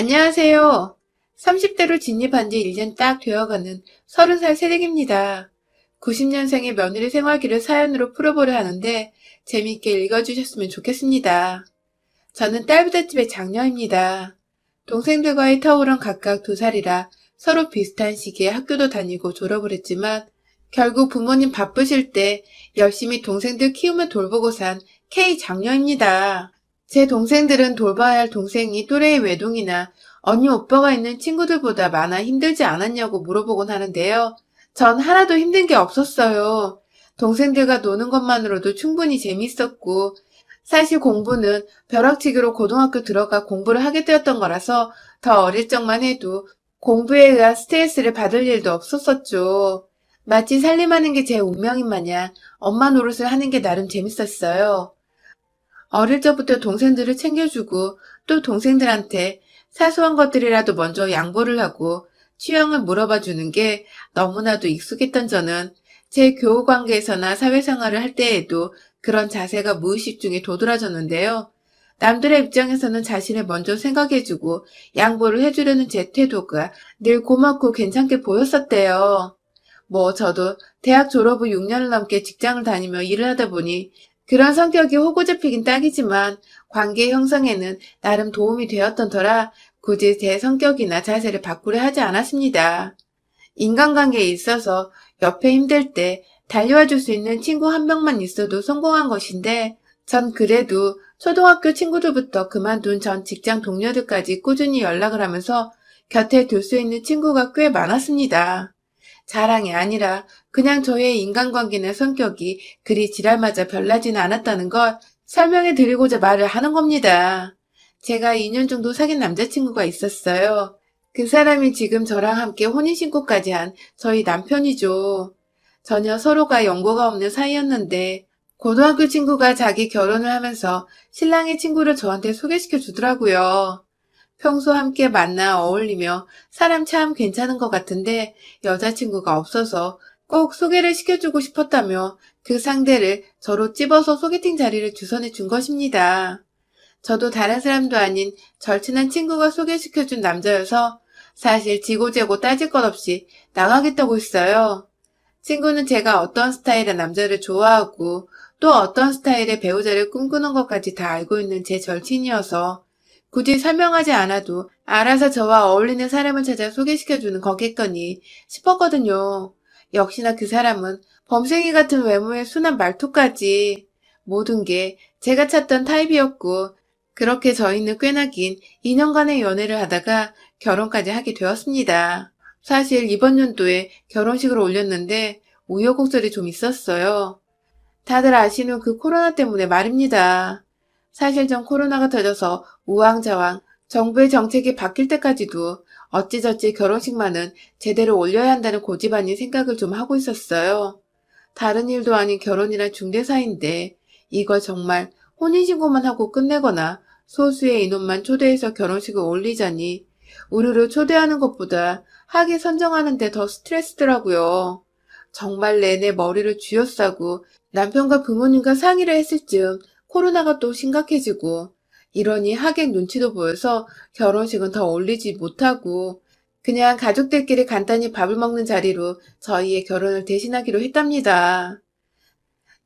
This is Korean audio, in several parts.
안녕하세요. 30대로 진입한 지 1년 딱 되어가는 30살 새댁입니다. 90년생의 며느리 생활기를 사연으로 풀어보려 하는데 재미있게 읽어주셨으면 좋겠습니다. 저는 딸부잣집의 장녀입니다. 동생들과의 터울은 각각 2살이라 서로 비슷한 시기에 학교도 다니고 졸업을 했지만 결국 부모님 바쁘실 때 열심히 동생들 키우며 돌보고 산 K 장녀입니다. 제 동생들은 돌봐야 할 동생이 또래의 외동이나 언니 오빠가 있는 친구들보다 많아 힘들지 않았냐고 물어보곤 하는데요. 전 하나도 힘든 게 없었어요. 동생들과 노는 것만으로도 충분히 재밌었고, 사실 공부는 벼락치기로 고등학교 들어가 공부를 하게 되었던 거라서 더 어릴 적만 해도 공부에 의한 스트레스를 받을 일도 없었었죠. 마치 살림하는 게 제 운명인 마냥 엄마 노릇을 하는 게 나름 재밌었어요. 어릴 적부터 동생들을 챙겨주고 또 동생들한테 사소한 것들이라도 먼저 양보를 하고 취향을 물어봐 주는 게 너무나도 익숙했던 저는 제 교우 관계에서나 사회생활을 할 때에도 그런 자세가 무의식 중에 도드라졌는데요. 남들의 입장에서는 자신을 먼저 생각해주고 양보를 해주려는 제 태도가 늘 고맙고 괜찮게 보였었대요. 저도 대학 졸업 후 6년을 넘게 직장을 다니며 일을 하다 보니 그런 성격이 호구 잡히긴 딱이지만 관계 형성에는 나름 도움이 되었던 터라 굳이 제 성격이나 자세를 바꾸려 하지 않았습니다. 인간관계에 있어서 옆에 힘들 때 달려와 줄 수 있는 친구 한 명만 있어도 성공한 것인데 전 그래도 초등학교 친구들부터 그만둔 전 직장 동료들까지 꾸준히 연락을 하면서 곁에 둘 수 있는 친구가 꽤 많았습니다. 자랑이 아니라 그냥 저의 인간관계나 성격이 그리 지랄맞아 별나지는 않았다는 걸 설명해 드리고자 말을 하는 겁니다. 제가 2년 정도 사귄 남자친구가 있었어요. 그 사람이 지금 저랑 함께 혼인신고까지 한 저희 남편이죠. 전혀 서로가 연고가 없는 사이였는데 고등학교 친구가 자기 결혼을 하면서 신랑의 친구를 저한테 소개시켜 주더라고요. 평소 함께 만나 어울리며 사람 참 괜찮은 것 같은데 여자친구가 없어서 꼭 소개를 시켜주고 싶었다며 그 상대를 저로 찝어서 소개팅 자리를 주선해 준 것입니다. 저도 다른 사람도 아닌 절친한 친구가 소개시켜준 남자여서 사실 지고재고 따질 것 없이 나가겠다고 했어요. 친구는 제가 어떤 스타일의 남자를 좋아하고 또 어떤 스타일의 배우자를 꿈꾸는 것까지 다 알고 있는 제 절친이어서 굳이 설명하지 않아도 알아서 저와 어울리는 사람을 찾아 소개시켜주는 거겠거니 싶었거든요. 역시나 그 사람은 범생이 같은 외모의 순한 말투까지 모든 게 제가 찾던 타입이었고 그렇게 저희는 꽤나 긴 2년간의 연애를 하다가 결혼까지 하게 되었습니다. 사실 이번 연도에 결혼식을 올렸는데 우여곡절이 좀 있었어요. 다들 아시는 그 코로나 때문에 말입니다. 사실 전 코로나가 터져서 우왕좌왕 정부의 정책이 바뀔 때까지도 어찌저찌 결혼식만은 제대로 올려야 한다는 고집 아닌 생각을 좀 하고 있었어요. 다른 일도 아닌 결혼이란 중대사인데 이걸 정말 혼인신고만 하고 끝내거나 소수의 인원만 초대해서 결혼식을 올리자니 우르르 초대하는 것보다 하게 선정하는 데 더 스트레스더라고요. 정말 내내 머리를 쥐어싸고 남편과 부모님과 상의를 했을 즈음 코로나가 또 심각해지고 이러니 하객 눈치도 보여서 결혼식은 더 올리지 못하고 그냥 가족들끼리 간단히 밥을 먹는 자리로 저희의 결혼을 대신하기로 했답니다.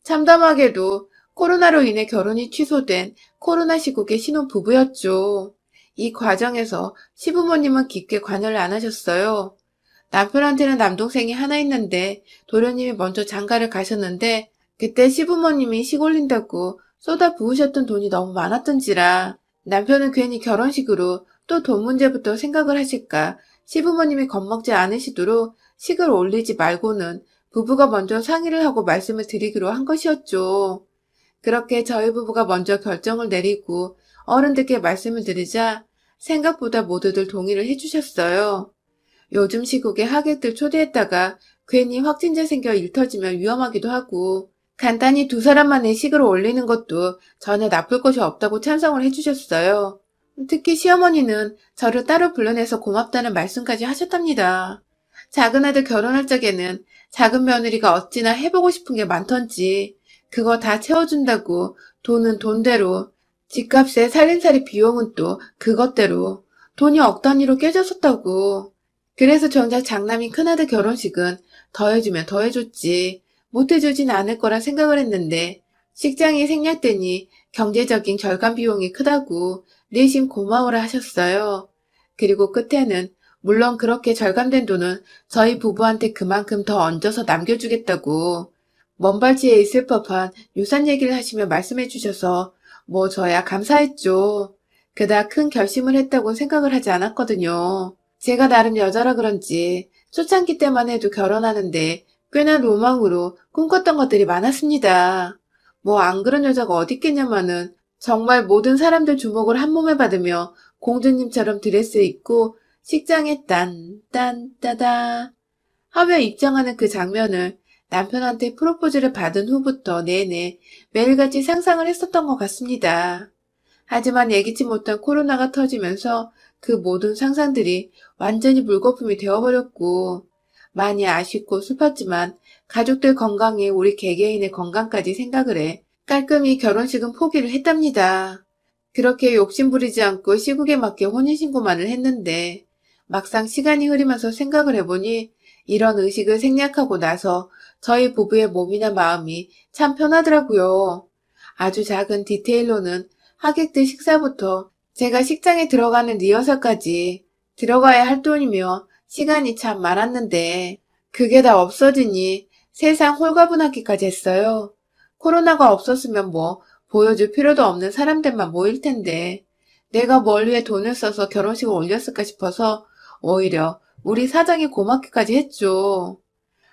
참담하게도 코로나로 인해 결혼이 취소된 코로나 시국의 신혼부부였죠. 이 과정에서 시부모님은 깊게 관여를 안 하셨어요. 남편한테는 남동생이 하나 있는데 도련님이 먼저 장가를 가셨는데 그때 시부모님이 식 올린다고 쏟아 부으셨던 돈이 너무 많았던지라 남편은 괜히 결혼식으로 또 돈 문제부터 생각을 하실까 시부모님이 겁먹지 않으시도록 식을 올리지 말고는 부부가 먼저 상의를 하고 말씀을 드리기로 한 것이었죠. 그렇게 저희 부부가 먼저 결정을 내리고 어른들께 말씀을 드리자 생각보다 모두들 동의를 해주셨어요. 요즘 시국에 하객들 초대했다가 괜히 확진자 생겨 일 터지면 위험하기도 하고 간단히 2사람만의 식을 올리는 것도 전혀 나쁠 것이 없다고 찬성을 해주셨어요. 특히 시어머니는 저를 따로 불러내서 고맙다는 말씀까지 하셨답니다. 작은 아들 결혼할 적에는 작은 며느리가 어찌나 해보고 싶은 게 많던지 그거 다 채워준다고 돈은 돈대로 집값에 살림살이 비용은 또 그것대로 돈이 억 단위로 깨졌었다고. 그래서 정작 장남인 큰아들 결혼식은 더해주면 더해줬지 못해주진 않을 거라 생각을 했는데 식장이 생략되니 경제적인 절감 비용이 크다고 내심 고마워라 하셨어요. 그리고 끝에는 물론 그렇게 절감된 돈은 저희 부부한테 그만큼 더 얹어서 남겨주겠다고 먼발치에 있을 법한 유산 얘기를 하시며 말씀해 주셔서 뭐 저야 감사했죠. 그닥 큰 결심을 했다고 생각을 하지 않았거든요. 제가 나름 여자라 그런지 초창기 때만 해도 결혼하는데 꽤나 로망으로 꿈꿨던 것들이 많았습니다. 뭐 안 그런 여자가 어디 있겠냐마는 정말 모든 사람들 주목을 한 몸에 받으며 공주님처럼 드레스 입고 식장에 따다 하며 입장하는 그 장면을 남편한테 프로포즈를 받은 후부터 내내 매일같이 상상을 했었던 것 같습니다. 하지만 예기치 못한 코로나가 터지면서 그 모든 상상들이 완전히 물거품이 되어버렸고 많이 아쉽고 슬펐지만 가족들 건강에 우리 개개인의 건강까지 생각을 해 깔끔히 결혼식은 포기를 했답니다. 그렇게 욕심부리지 않고 시국에 맞게 혼인신고만을 했는데 막상 시간이 흐르면서 생각을 해보니 이런 의식을 생략하고 나서 저희 부부의 몸이나 마음이 참 편하더라고요. 아주 작은 디테일로는 하객들 식사부터 제가 식장에 들어가는 리허설까지 들어가야 할 돈이며 시간이 참 많았는데 그게 다 없어지니 세상 홀가분하기까지 했어요. 코로나가 없었으면 뭐 보여줄 필요도 없는 사람들만 모일 텐데 내가 뭘 위해 돈을 써서 결혼식을 올렸을까 싶어서 오히려 우리 사장이 고맙기까지 했죠.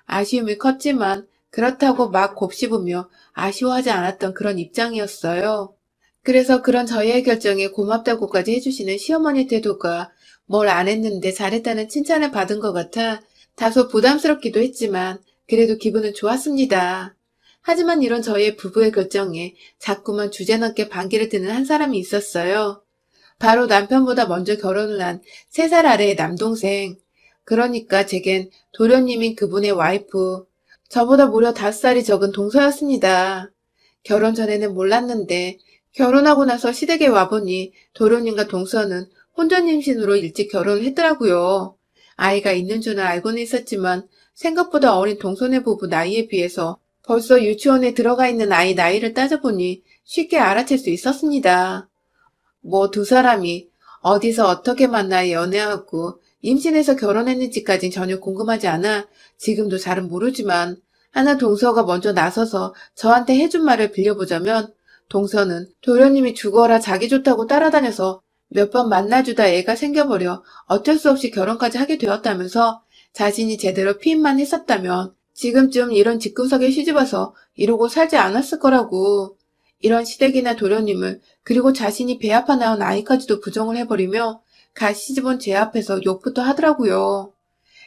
아쉬움이 컸지만 그렇다고 막 곱씹으며 아쉬워하지 않았던 그런 입장이었어요. 그래서 그런 저희의 결정에 고맙다고까지 해주시는 시어머니 태도가 뭘 안 했는데 잘했다는 칭찬을 받은 것 같아 다소 부담스럽기도 했지만 그래도 기분은 좋았습니다. 하지만 이런 저희의 부부의 결정에 자꾸만 주제넘게 반기를 드는 한 사람이 있었어요. 바로 남편보다 먼저 결혼을 한 3살 아래의 남동생. 그러니까 제겐 도련님인 그분의 와이프. 저보다 무려 5살이 적은 동서였습니다. 결혼 전에는 몰랐는데 결혼하고 나서 시댁에 와보니 도련님과 동서는 혼전 임신으로 일찍 결혼을 했더라고요. 아이가 있는 줄은 알고는 있었지만 생각보다 어린 동서네 부부 나이에 비해서 벌써 유치원에 들어가 있는 아이 나이를 따져보니 쉽게 알아챌 수 있었습니다. 뭐 두 사람이 어디서 어떻게 만나 연애하고 임신해서 결혼했는지까진 전혀 궁금하지 않아 지금도 잘은 모르지만 하나 동서가 먼저 나서서 저한테 해준 말을 빌려보자면 동서는 도련님이 죽어라 자기 좋다고 따라다녀서 몇 번 만나주다 애가 생겨버려 어쩔 수 없이 결혼까지 하게 되었다면서 자신이 제대로 피임만 했었다면 지금쯤 이런 집구석에 시집와서 이러고 살지 않았을 거라고. 이런 시댁이나 도련님을 그리고 자신이 배 아파 낳은 아이까지도 부정을 해버리며 갓 시집온 제 앞에서 욕부터 하더라고요.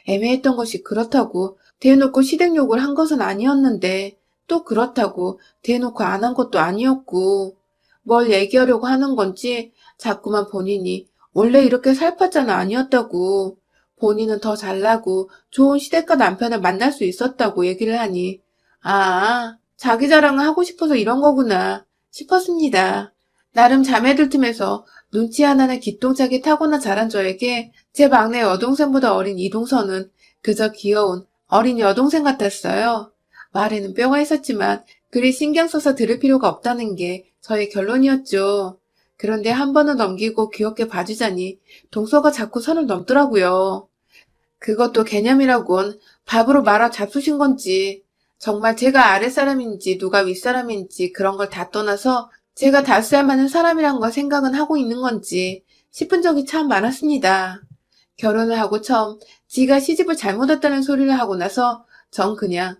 애매했던 것이 그렇다고 대놓고 시댁 욕을 한 것은 아니었는데 또 그렇다고 대놓고 안 한 것도 아니었고 뭘 얘기하려고 하는 건지 자꾸만 본인이 원래 이렇게 살팠잖아 아니었다고 본인은 더 잘나고 좋은 시댁과 남편을 만날 수 있었다고 얘기를 하니 아 자기 자랑을 하고 싶어서 이런 거구나 싶었습니다. 나름 자매들 틈에서 눈치 하나는 기똥차게 타고나 자란 저에게 제 막내 여동생보다 어린 이동서는 그저 귀여운 어린 여동생 같았어요. 말에는 뼈가 있었지만 그리 신경 써서 들을 필요가 없다는 게 저의 결론이었죠. 그런데 한 번은 넘기고 귀엽게 봐주자니 동서가 자꾸 선을 넘더라고요. 그것도 개념이라곤 밥으로 말아 잡수신 건지 정말 제가 아랫사람인지 누가 윗사람인지 그런 걸 다 떠나서 제가 다스할 만한 사람이란 걸 생각은 하고 있는 건지 싶은 적이 참 많았습니다. 결혼을 하고 처음 지가 시집을 잘못했다는 소리를 하고 나서 전 그냥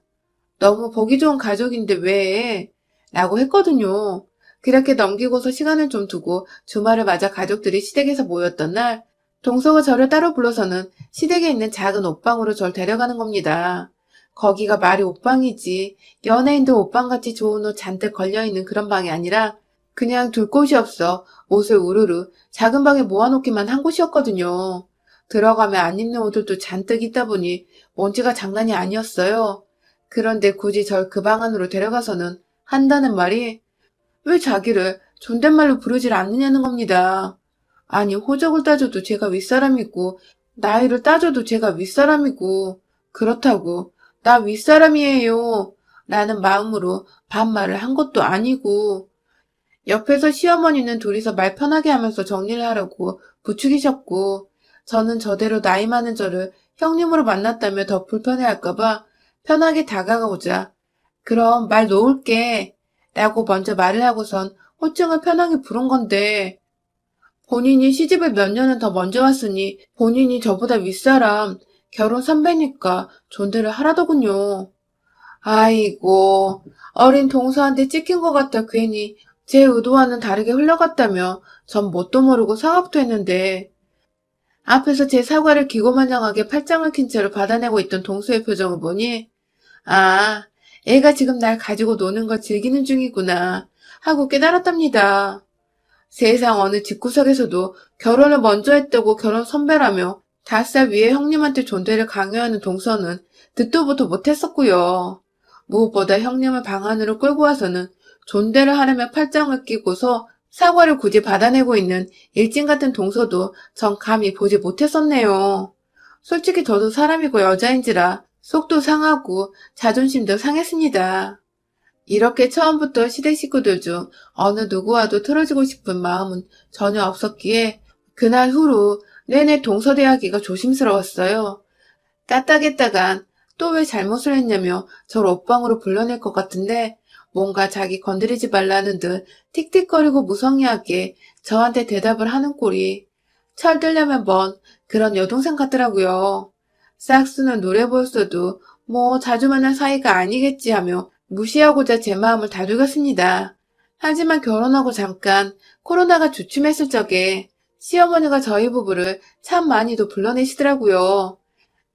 너무 보기 좋은 가족인데 왜? 라고 했거든요. 그렇게 넘기고서 시간을 좀 두고 주말을 맞아 가족들이 시댁에서 모였던 날 동서가 저를 따로 불러서는 시댁에 있는 작은 옷방으로 절 데려가는 겁니다. 거기가 말이 옷방이지 연예인들 옷방같이 좋은 옷 잔뜩 걸려있는 그런 방이 아니라 그냥 둘 곳이 없어 옷을 우르르 작은 방에 모아놓기만 한 곳이었거든요. 들어가면 안 입는 옷들도 잔뜩 있다 보니 먼지가 장난이 아니었어요. 그런데 굳이 절 그 방 안으로 데려가서는 한다는 말이 왜 자기를 존댓말로 부르질 않느냐는 겁니다. 아니, 호적을 따져도 제가 윗사람이고, 나이를 따져도 제가 윗사람이고, 그렇다고, 나 윗사람이에요. 라는 마음으로 반말을 한 것도 아니고, 옆에서 시어머니는 둘이서 말 편하게 하면서 정리를 하려고 부추기셨고, 저는 저대로 나이 많은 저를 형님으로 만났다며 더 불편해할까봐 편하게 다가가오자, 그럼 말 놓을게. 라고 먼저 말을 하고선 호칭을 편하게 부른 건데, 본인이 시집을 몇 년은 더 먼저 왔으니 본인이 저보다 윗사람, 결혼 선배니까 존대를 하라더군요. 아이고, 어린 동서한테 찍힌 것 같아 괜히 제 의도와는 다르게 흘러갔다며 전 뭣도 모르고 사과도 했는데, 앞에서 제 사과를 기고만장하게 팔짱을 낀 채로 받아내고 있던 동서의 표정을 보니, 아, 애가 지금 날 가지고 노는 걸 즐기는 중이구나 하고 깨달았답니다. 세상 어느 집구석에서도 결혼을 먼저 했다고 결혼 선배라며 5살 위에 형님한테 존대를 강요하는 동서는 듣도 보도 못했었고요. 무엇보다 형님을 방 안으로 끌고 와서는 존대를 하려며 팔짱을 끼고서 사과를 굳이 받아내고 있는 일진 같은 동서도 전 감히 보지 못했었네요. 솔직히 저도 사람이고 여자인지라 속도 상하고 자존심도 상했습니다. 이렇게 처음부터 시댁 식구들 중 어느 누구와도 틀어지고 싶은 마음은 전혀 없었기에 그날 후로 내내 동서대하기가 조심스러웠어요. 까딱했다간 또 왜 잘못을 했냐며 저를 옷방으로 불러낼 것 같은데 뭔가 자기 건드리지 말라는 듯 틱틱거리고 무성의하게 저한테 대답을 하는 꼴이 철들려면 뭔 그런 여동생 같더라고요. 싹수는 노래 보였어도 뭐 자주 만난 사이가 아니겠지 하며 무시하고자 제 마음을 다독였습니다. 하지만 결혼하고 잠깐 코로나가 주춤했을 적에 시어머니가 저희 부부를 참 많이도 불러내시더라고요.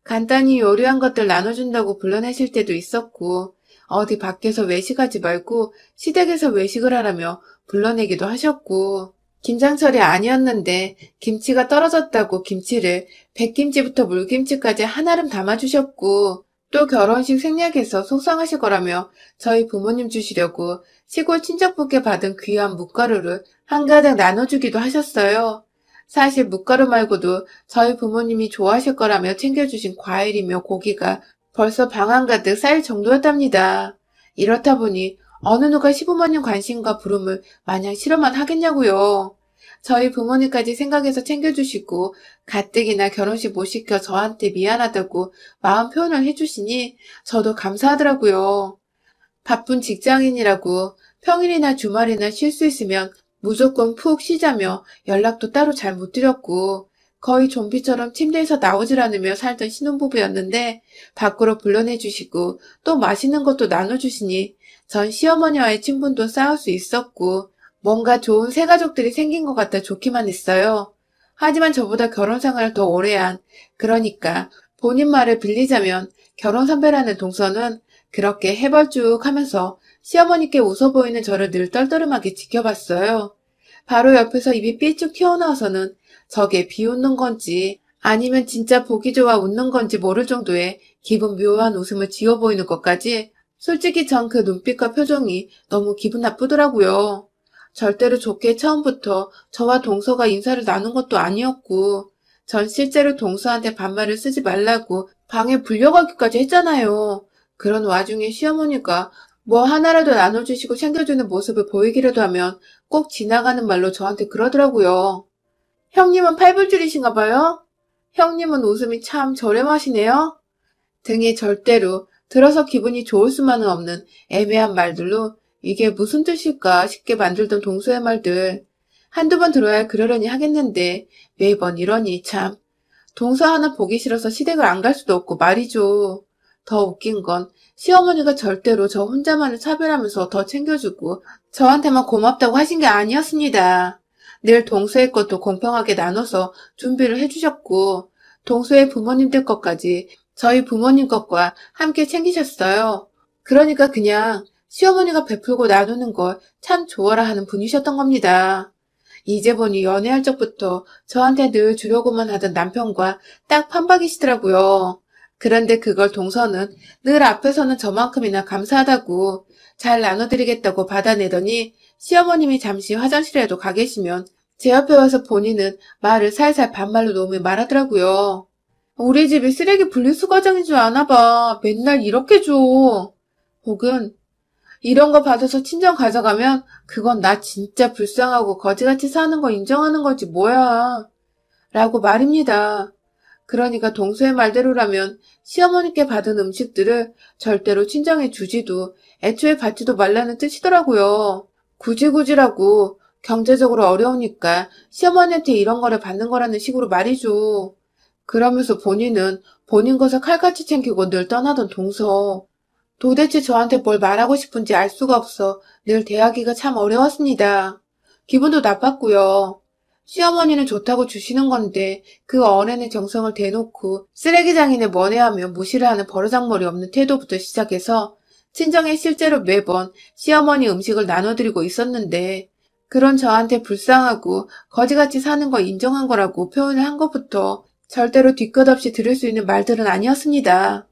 간단히 요리한 것들 나눠준다고 불러내실 때도 있었고, 어디 밖에서 외식하지 말고 시댁에서 외식을 하라며 불러내기도 하셨고, 김장철이 아니었는데 김치가 떨어졌다고 김치를 백김치부터 물김치까지 한아름 담아주셨고, 또 결혼식 생략해서 속상하실 거라며 저희 부모님 주시려고 시골 친척분께 받은 귀한 묵가루를 한가득 나눠주기도 하셨어요. 사실 묵가루 말고도 저희 부모님이 좋아하실 거라며 챙겨주신 과일이며 고기가 벌써 방 한가득 쌓일 정도였답니다. 이렇다 보니 어느 누가 시부모님 관심과 부름을 마냥 싫어만 하겠냐고요. 저희 부모님까지 생각해서 챙겨주시고 가뜩이나 결혼식 못 시켜 저한테 미안하다고 마음 표현을 해주시니 저도 감사하더라고요. 바쁜 직장인이라고 평일이나 주말이나 쉴 수 있으면 무조건 푹 쉬자며 연락도 따로 잘 못 드렸고 거의 좀비처럼 침대에서 나오질 않으며 살던 신혼부부였는데 밖으로 불러내주시고 또 맛있는 것도 나눠주시니 전 시어머니와의 친분도 쌓을 수 있었고 뭔가 좋은 새 가족들이 생긴 것 같아 좋기만 했어요. 하지만 저보다 결혼 생활을 더 오래 한, 그러니까 본인 말을 빌리자면 결혼 선배라는 동서는 그렇게 해벌쭉 하면서 시어머니께 웃어 보이는 저를 늘 떨떠름하게 지켜봤어요. 바로 옆에서 입이 삐쭉 튀어나와서는 저게 비웃는 건지 아니면 진짜 보기 좋아 웃는 건지 모를 정도의 기분 묘한 웃음을 지어 보이는 것까지 솔직히 전 그 눈빛과 표정이 너무 기분 나쁘더라고요. 절대로 좋게 처음부터 저와 동서가 인사를 나눈 것도 아니었고 전 실제로 동서한테 반말을 쓰지 말라고 방에 불려가기까지 했잖아요. 그런 와중에 시어머니가 뭐 하나라도 나눠주시고 챙겨주는 모습을 보이기라도 하면 꼭 지나가는 말로 저한테 그러더라고요. 형님은 팔불줄이신가 봐요? 형님은 웃음이 참 저렴하시네요? 등이 절대로 들어서 기분이 좋을 수만은 없는 애매한 말들로 이게 무슨 뜻일까 싶게 만들던 동서의 말들. 한두 번 들어야 그러려니 하겠는데 매번 이러니 참. 동서 하나 보기 싫어서 시댁을 안 갈 수도 없고 말이죠. 더 웃긴 건 시어머니가 절대로 저 혼자만을 차별하면서 더 챙겨주고 저한테만 고맙다고 하신 게 아니었습니다. 늘 동서의 것도 공평하게 나눠서 준비를 해주셨고 동서의 부모님들 것까지 저희 부모님 것과 함께 챙기셨어요. 그러니까 그냥 시어머니가 베풀고 나누는 걸 참 좋아라 하는 분이셨던 겁니다. 이제 보니 연애할 적부터 저한테 늘 주려고만 하던 남편과 딱 판박이시더라고요. 그런데 그걸 동서는 늘 앞에서는 저만큼이나 감사하다고 잘 나눠드리겠다고 받아내더니 시어머님이 잠시 화장실에도 가 계시면 제 옆에 와서 본인은 말을 살살 반말로 놓으며 말하더라고요. 우리 집이 쓰레기 분리수 과장인 줄 아나 봐. 맨날 이렇게 줘. 혹은 이런 거 받아서 친정 가져가면 그건 나 진짜 불쌍하고 거지같이 사는 거 인정하는 거지 뭐야. 라고 말입니다. 그러니까 동서의 말대로라면 시어머니께 받은 음식들을 절대로 친정에 주지도 애초에 받지도 말라는 뜻이더라고요. 굳이라고 경제적으로 어려우니까 시어머니한테 이런 거를 받는 거라는 식으로 말이죠. 그러면서 본인은 본인 것을 칼같이 챙기고 늘 떠나던 동서. 도대체 저한테 뭘 말하고 싶은지 알 수가 없어 늘 대하기가 참 어려웠습니다. 기분도 나빴고요. 시어머니는 좋다고 주시는 건데 그 어른의 정성을 대놓고 쓰레기장이네 뭐네하며 무시를 하는 버르장머리 없는 태도부터 시작해서 친정에 실제로 매번 시어머니 음식을 나눠드리고 있었는데 그런 저한테 불쌍하고 거지같이 사는 거 인정한 거라고 표현을 한 것부터 절대로 뒤끝 없이 들을 수 있는 말들은 아니었습니다.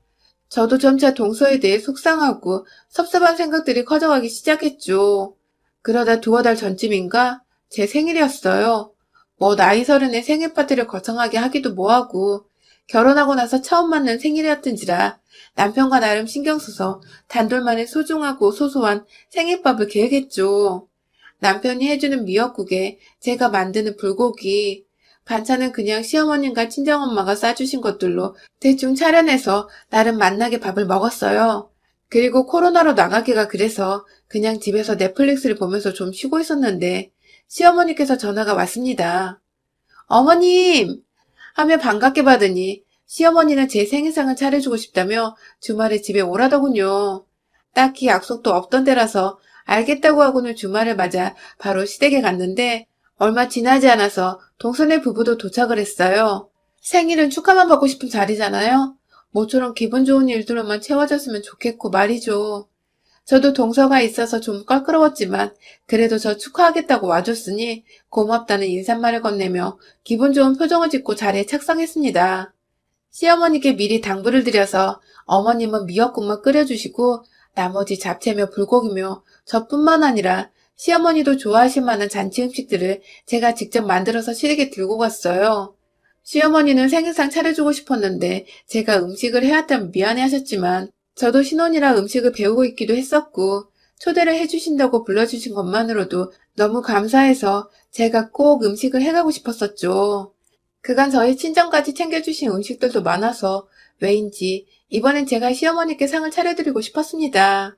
저도 점차 동서에 대해 속상하고 섭섭한 생각들이 커져가기 시작했죠. 그러다 두어 달 전쯤인가 제 생일이었어요. 뭐 나이 서른에 생일 파티를 거창하게 하기도 뭐하고 결혼하고 나서 처음 맞는 생일이었던지라 남편과 나름 신경 써서 단돌만의 소중하고 소소한 생일밥을 계획했죠. 남편이 해주는 미역국에 제가 만드는 불고기, 반찬은 그냥 시어머님과 친정엄마가 싸주신 것들로 대충 차려내서 나름 맛나게 밥을 먹었어요. 그리고 코로나로 나가기가 그래서 그냥 집에서 넷플릭스를 보면서 좀 쉬고 있었는데 시어머니께서 전화가 왔습니다. 어머님! 하며 반갑게 받으니 시어머니는 제 생일상을 차려주고 싶다며 주말에 집에 오라더군요. 딱히 약속도 없던 데라서 알겠다고 하고는 주말을 맞아 바로 시댁에 갔는데 얼마 지나지 않아서 동서네 부부도 도착을 했어요. 생일은 축하만 받고 싶은 자리잖아요. 모처럼 기분 좋은 일들로만 채워졌으면 좋겠고 말이죠. 저도 동서가 있어서 좀 껄끄러웠지만 그래도 저 축하하겠다고 와줬으니 고맙다는 인사말을 건네며 기분 좋은 표정을 짓고 자리에 착석했습니다. 시어머니께 미리 당부를 드려서 어머님은 미역국만 끓여주시고 나머지 잡채며 불고기며 저뿐만 아니라 시어머니도 좋아하실 만한 잔치 음식들을 제가 직접 만들어서 시댁에 들고 갔어요. 시어머니는 생일상 차려주고 싶었는데 제가 음식을 해왔다면 미안해하셨지만 저도 신혼이라 음식을 배우고 있기도 했었고 초대를 해주신다고 불러주신 것만으로도 너무 감사해서 제가 꼭 음식을 해가고 싶었었죠. 그간 저희 친정까지 챙겨주신 음식들도 많아서 왜인지 이번엔 제가 시어머니께 상을 차려드리고 싶었습니다.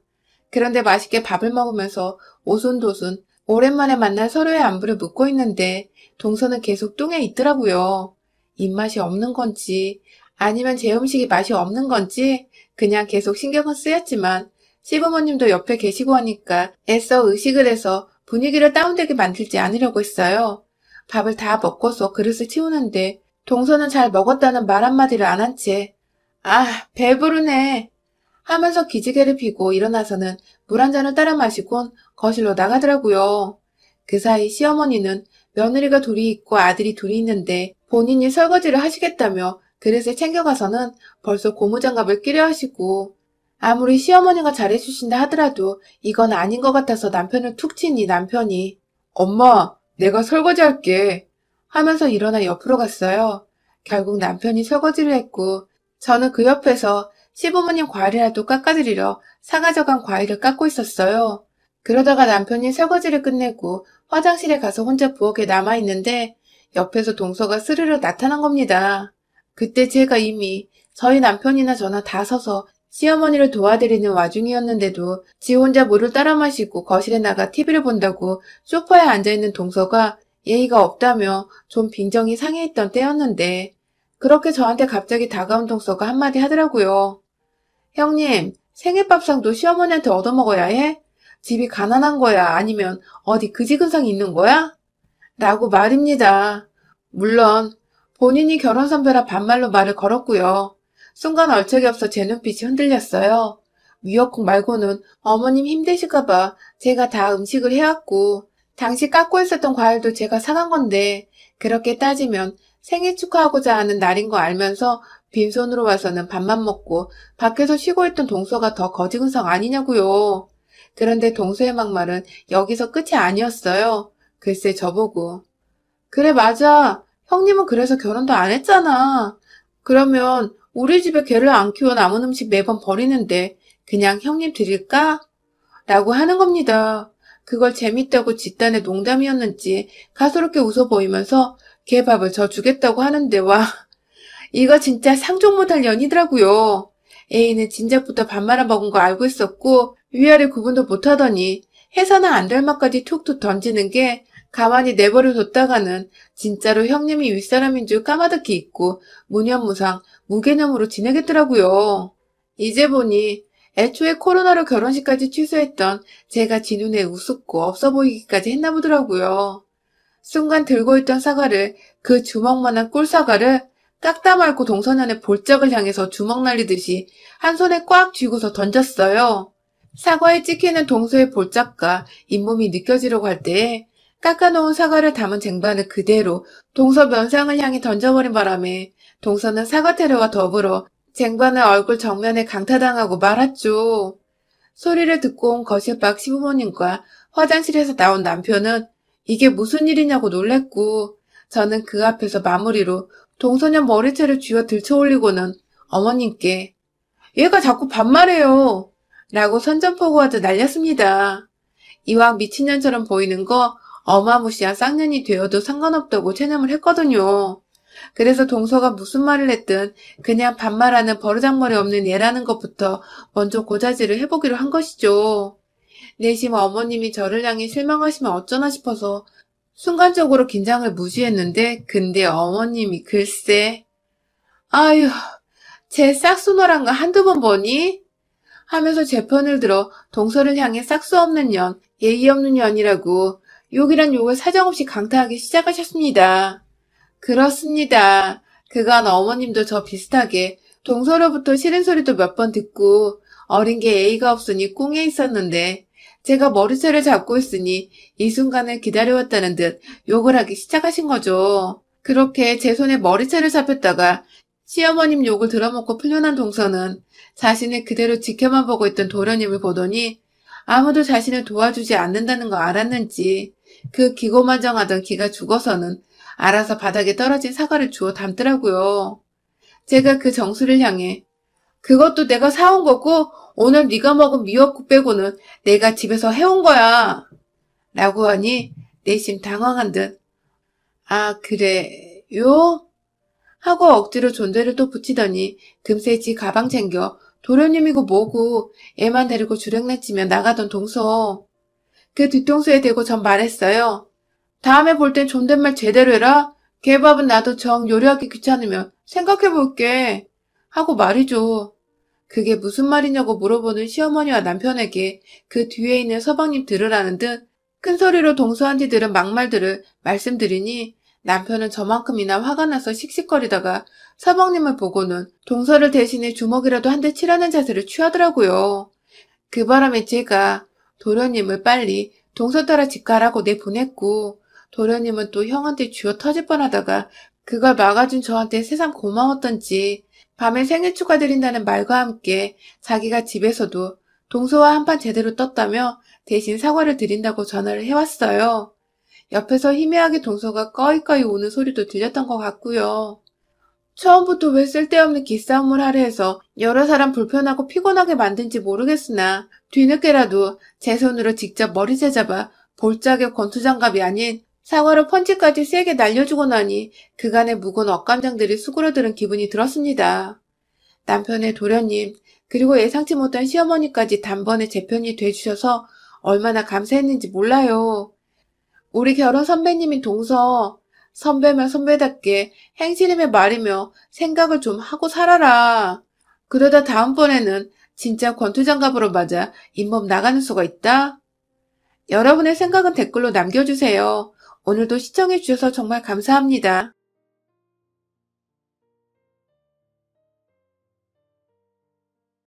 그런데 맛있게 밥을 먹으면서 오순도순 오랜만에 만난 서로의 안부를 묻고 있는데 동서는 계속 뚱에 있더라고요. 입맛이 없는 건지 아니면 제 음식이 맛이 없는 건지 그냥 계속 신경은 쓰였지만 시부모님도 옆에 계시고 하니까 애써 의식을 해서 분위기를 다운되게 만들지 않으려고 했어요. 밥을 다 먹고서 그릇을 치우는데 동서는 잘 먹었다는 말 한마디를 안 한 채 아, 배부르네 하면서 기지개를 피고 일어나서는 물 한 잔을 따라 마시곤 거실로 나가더라고요. 그 사이 시어머니는 며느리가 둘이 있고 아들이 둘이 있는데 본인이 설거지를 하시겠다며 그릇을 챙겨가서는 벌써 고무장갑을 끼려 하시고 아무리 시어머니가 잘해주신다 하더라도 이건 아닌 것 같아서 남편을 툭 치니 남편이 엄마, 내가 설거지 할게 하면서 일어나 옆으로 갔어요. 결국 남편이 설거지를 했고 저는 그 옆에서 시부모님 과일이라도 깎아드리려 사가져간 과일을 깎고 있었어요. 그러다가 남편이 설거지를 끝내고 화장실에 가서 혼자 부엌에 남아있는데 옆에서 동서가 스르르 나타난 겁니다. 그때 제가 이미 저희 남편이나 저나 다 서서 시어머니를 도와드리는 와중이었는데도 지 혼자 물을 따라 마시고 거실에 나가 TV를 본다고 소파에 앉아있는 동서가 예의가 없다며 좀 빈정이 상해있던 때였는데 그렇게 저한테 갑자기 다가온 동서가 한마디 하더라고요. 형님, 생일밥상도 시어머니한테 얻어먹어야 해? 집이 가난한 거야? 아니면 어디 그지근상이 있는 거야? 라고 말입니다. 물론 본인이 결혼 선배라 반말로 말을 걸었고요. 순간 얼척이 없어 제 눈빛이 흔들렸어요. 미역국 말고는 어머님 힘드실까봐 제가 다 음식을 해왔고 당시 깎고 있었던 과일도 제가 사간 건데 그렇게 따지면 생일 축하하고자 하는 날인 거 알면서 빈손으로 와서는 밥만 먹고 밖에서 쉬고 있던 동서가 더 거지근상 아니냐고요. 그런데 동서의 막말은 여기서 끝이 아니었어요. 글쎄 저보고 그래, 맞아. 형님은 그래서 결혼도 안 했잖아. 그러면 우리 집에 개를 안 키워 남은 음식 매번 버리는데 그냥 형님 드릴까? 라고 하는 겁니다. 그걸 재밌다고 집단의 농담이었는지 가소롭게 웃어 보이면서 개밥을 저 주겠다고 하는데 와, 이거 진짜 상종 못할 년이더라고요. A는 진작부터 밥 말아 먹은 거 알고 있었고 위아래 구분도 못하더니 해서는 안 될 말까지 툭툭 던지는 게 가만히 내버려 뒀다가는 진짜로 형님이 윗사람인 줄 까마득히 잊고 무념무상 무개념으로 지내겠더라고요. 이제 보니 애초에 코로나로 결혼식까지 취소했던 제가 지 눈에 우습고 없어 보이기까지 했나 보더라고요. 순간 들고 있던 사과를 그 주먹만한 꿀사과를 깎다 말고 동서년의 볼짝을 향해서 주먹 날리듯이 한 손에 꽉 쥐고서 던졌어요. 사과에 찍히는 동서의 볼짝과 잇몸이 느껴지려고 할 때에 깎아놓은 사과를 담은 쟁반을 그대로 동서 면상을 향해 던져버린 바람에 동서는 사과 테러와 더불어 쟁반을 얼굴 정면에 강타당하고 말았죠. 소리를 듣고 온 거실 밖 시부모님과 화장실에서 나온 남편은 이게 무슨 일이냐고 놀랬고 저는 그 앞에서 마무리로 동서년 머리채를 쥐어 들쳐올리고는 어머님께 얘가 자꾸 반말해요 라고 선전포고하듯 날렸습니다. 이왕 미친년처럼 보이는 거 어마무시한 쌍년이 되어도 상관없다고 체념을 했거든요. 그래서 동서가 무슨 말을 했든 그냥 반말하는 버르장머리 없는 얘라는 것부터 먼저 고자질을 해보기로 한 것이죠. 내심 어머님이 저를 향해 실망하시면 어쩌나 싶어서 순간적으로 긴장을 무시했는데 근데 어머님이 글쎄 아휴 쟤 싹수노란 거 한두 번 보니? 하면서 제 편을 들어 동서를 향해 싹수 없는 년, 예의 없는 년이라고 욕이란 욕을 사정없이 강타하기 시작하셨습니다. 그렇습니다. 그간 어머님도 저 비슷하게 동서로부터 싫은 소리도 몇 번 듣고 어린 게 예의가 없으니 꿍해 있었는데 제가 머리채를 잡고 있으니 이 순간을 기다려왔다는 듯 욕을 하기 시작하신 거죠. 그렇게 제 손에 머리채를 잡혔다가 시어머님 욕을 들어먹고 풀려난 동서는 자신을 그대로 지켜만 보고 있던 도련님을 보더니 아무도 자신을 도와주지 않는다는 거 알았는지 그 기고만장하던 기가 죽어서는 알아서 바닥에 떨어진 사과를 주워 담더라고요. 제가 그 정수를 향해 그것도 내가 사온 거고 오늘 네가 먹은 미역국 빼고는 내가 집에서 해온 거야. 라고 하니 내심 당황한 듯 아 그래요? 하고 억지로 존대를 또 붙이더니 금세 지 가방 챙겨 도련님이고 뭐고 애만 데리고 주랭내치며 나가던 동서. 그 뒤통수에 대고 전 말했어요. 다음에 볼 땐 존댓말 제대로 해라. 개밥은 나도 정 요리하기 귀찮으면 생각해볼게. 하고 말이죠. 그게 무슨 말이냐고 물어보는 시어머니와 남편에게 그 뒤에 있는 서방님 들으라는 듯 큰 소리로 동서한테 들은 막말들을 말씀드리니 남편은 저만큼이나 화가 나서 씩씩거리다가 서방님을 보고는 동서를 대신해 주먹이라도 한 대 치라는 자세를 취하더라고요. 그 바람에 제가 도련님을 빨리 동서 따라 집 가라고 내보냈고 도련님은 또 형한테 쥐어 터질 뻔하다가 그걸 막아준 저한테 새삼 고마웠던지 밤에 생일 축하드린다는 말과 함께 자기가 집에서도 동서와 한판 제대로 떴다며 대신 사과를 드린다고 전화를 해왔어요. 옆에서 희미하게 동서가 꺼이꺼이 우는 소리도 들렸던 것 같고요. 처음부터 왜 쓸데없는 기싸움을 하려 해서 여러 사람 불편하고 피곤하게 만든지 모르겠으나 뒤늦게라도 제 손으로 직접 머리채 잡아 볼짝의 권투장갑이 아닌 사과로 펀치까지 세게 날려주고 나니 그간의 묵은 억감정들이 수그러드는 기분이 들었습니다. 남편의 도련님 그리고 예상치 못한 시어머니까지 단번에 제 편이 돼주셔서 얼마나 감사했는지 몰라요. 우리 결혼 선배님인 동서, 선배면 선배답게 행실이며 말이며 생각을 좀 하고 살아라. 그러다 다음번에는 진짜 권투장갑으로 맞아 잇몸 나가는 수가 있다. 여러분의 생각은 댓글로 남겨주세요. 오늘도 시청해주셔서 정말 감사합니다.